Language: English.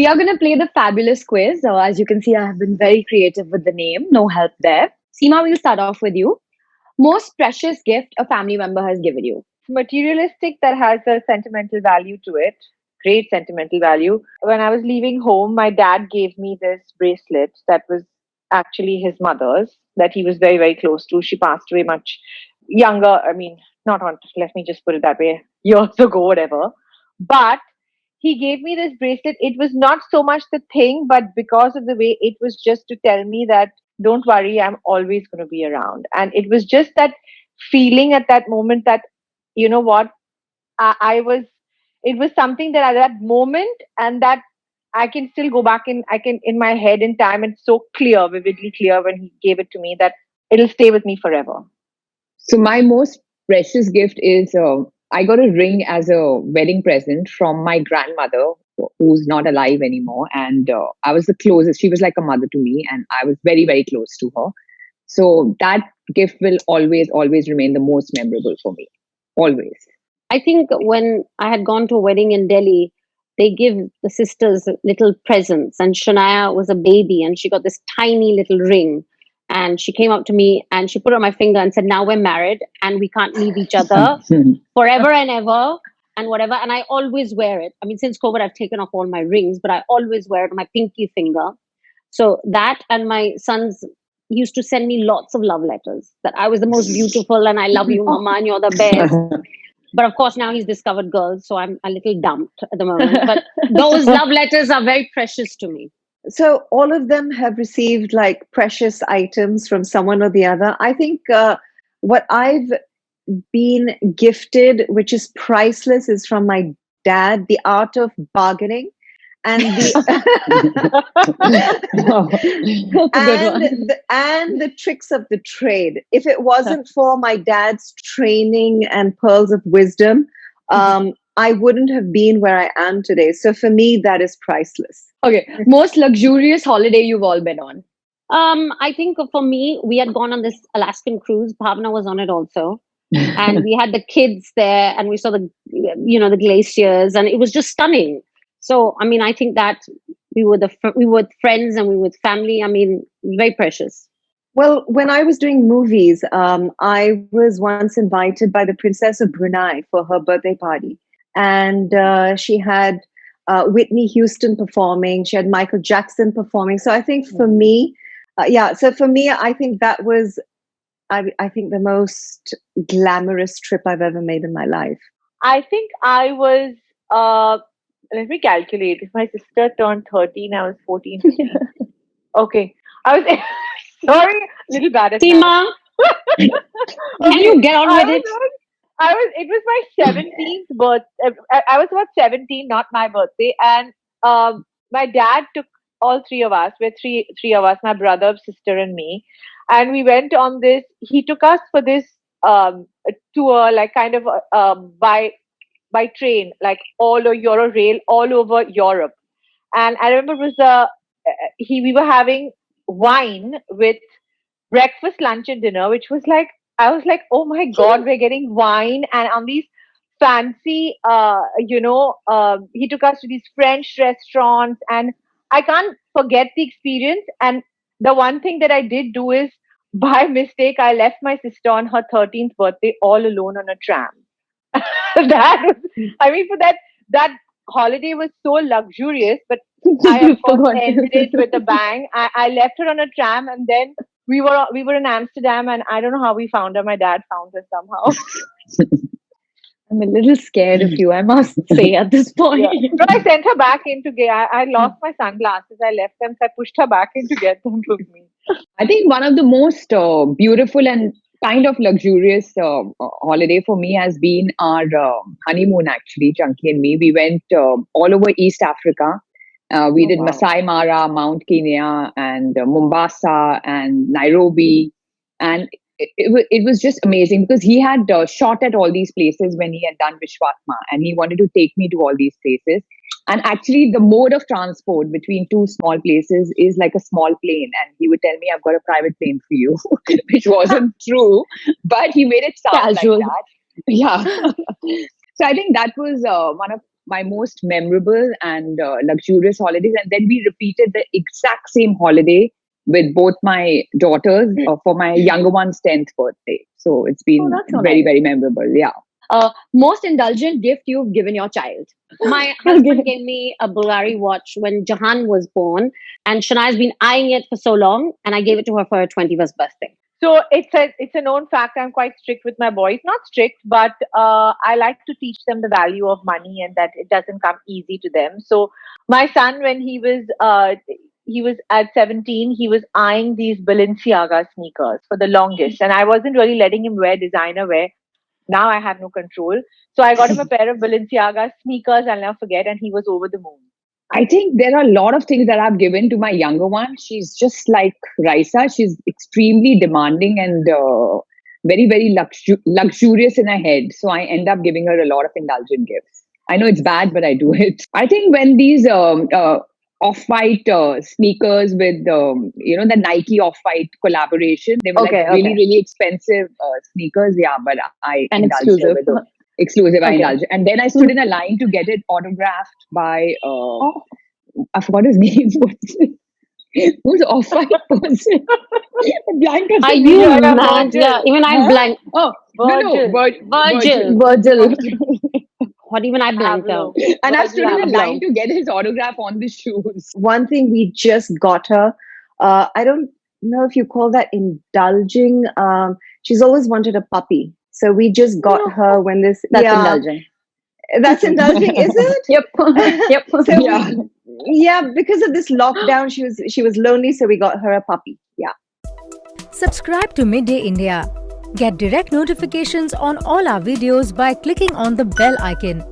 are going to play the fabulous quiz. As you can see, I have been very creative with the name. No help there. Seema, we'll start off with you. Most precious gift a family member has given you? Materialistic that has a sentimental value to it. Great sentimental value. When I was leaving home, my dad gave me this bracelet that was actually his mother's, that he was very, very close to. She passed away much younger. I mean, not on, let me just put it that way, years ago, whatever. But he gave me this bracelet. It was not so much the thing, but because of the way it was just to tell me that don't worry, I'm always going to be around. And it was just that feeling at that moment that, you know what, I was, it was something that at that moment, and that I can still go back in my head in time. It's so clear, vividly clear when he gave it to me that it'll stay with me forever. So my most precious gift is I got a ring as a wedding present from my grandmother, who's not alive anymore. And I was the closest. She was like a mother to me, and I was very, very close to her. So that gift will always, always remain the most memorable for me. Always. I think when I had gone to a wedding in Delhi, they give the sisters little presents, and Shania was a baby, and she got this tiny little ring. And she came up to me and she put it on my finger and said, "Now we're married and we can't leave each other forever and ever and whatever." And I always wear it. I mean, since COVID, I've taken off all my rings, but I always wear it on my pinky finger. So that, and my sons used to send me lots of love letters that I was the most beautiful and I love you, Mama, and you're the best. But of course, now he's discovered girls, so I'm a little dumped at the moment. But those love letters are very precious to me. So all of them have received like precious items from someone or the other. I think what I've been gifted, which is priceless, is from my dad, the art of bargaining. And the tricks of the trade. If it wasn't for my dad's training and pearls of wisdom, I wouldn't have been where I am today. So for me, that is priceless. Okay, most luxurious holiday you've all been on? I think for me, we had gone on this Alaskan cruise. Bhavna was on it also. And we had the kids there and we saw the glaciers, and it was just stunning. So, I mean, I think that we were with friends and we were with family. I mean, very precious. Well, when I was doing movies, I was once invited by the Princess of Brunei for her birthday party. And she had Whitney Houston performing. She had Michael Jackson performing. So I think for me, I think that was, I think the most glamorous trip I've ever made in my life. I think I was, let me calculate. If my sister turned 13, I was 14. Okay. I was, sorry, a little bad at Seema, can you get on with it? It was my 17th birthday. I was about 17, not my birthday. And my dad took all three of us. We're three of us, my brother, sister, and me. And we went on this, he took us for this tour, like kind of by train, like all over Eurorail, all over Europe. And I remember it was we were having wine with breakfast, lunch, and dinner, which was like, I was like, oh my God, we're getting wine. And on these fancy, he took us to these French restaurants, and I can't forget the experience. And the one thing that I did do is, by mistake, I left my sister on her 13th birthday all alone on a tram. That was, I mean, for that holiday was so luxurious, but I of course ended it with a bang. I left her on a tram, and then we were in Amsterdam, and I don't know how we found her. My dad found her somehow. I'm a little scared of you, I must say, at this point. Yeah. So I sent her back in to get. I lost my sunglasses. I left them, so I pushed her back in to get them with me. I think one of the most beautiful and kind of luxurious holiday for me has been our honeymoon, actually, Chunky and me. We went all over East Africa. We did Masai Mara, Mount Kenya, and Mombasa, and Nairobi. And it was just amazing because he had shot at all these places when he had done Vishwatma, and he wanted to take me to all these places. And actually, the mode of transport between two small places is like a small plane. And he would tell me, "I've got a private plane for you," which wasn't true, but he made it sound casual like that. Yeah. So I think that was one of my most memorable and luxurious holidays. And then we repeated the exact same holiday with both my daughters for my younger one's 10th birthday. So it's been that's so very, nice. very memorable. Yeah. Most indulgent gift you've given your child? My husband gave me a Bulgari watch when Jahan was born, and Shania's been eyeing it for so long, and I gave it to her for her 21st birthday. So it's a known fact. I'm quite strict with my boys. Not strict, but I like to teach them the value of money and that it doesn't come easy to them. So my son, when he was at 17, he was eyeing these Balenciaga sneakers for the longest, and I wasn't really letting him wear designer wear. Now I have no control. So I got him a pair of Balenciaga sneakers, I'll never forget, and he was over the moon. I think there are a lot of things that I've given to my younger one. She's just like Raisa. She's extremely demanding and very, very luxurious in her head. So I end up giving her a lot of indulgent gifts. I know it's bad, but I do it. I think when these off-white sneakers with the Nike off-white collaboration, they were Okay, like really, okay. really expensive sneakers. Yeah, but I And indulged exclusive. with them. Exclusive, I Okay. indulged. And then I stood in a line to get it autographed by I forgot his name. Who's off-white person? Blank Are person. you Yeah, mad? Virgil. Yeah, even I Huh? blanked. Oh, Virgil. Virgil. Virgil. What even I blanked Pablo. out. And I Virgil stood in a Abloh. line to get his autograph on the shoes. One thing we just got her, I don't know if you call that indulging. She's always wanted a puppy. So we just got her when this. That's yeah, indulgent. That's indulging, is it? Yep. Yep. So Yeah. yeah, because of this lockdown, she was lonely, so we got her a puppy. Yeah. Subscribe to Midday India. Get direct notifications on all our videos by clicking on the bell icon.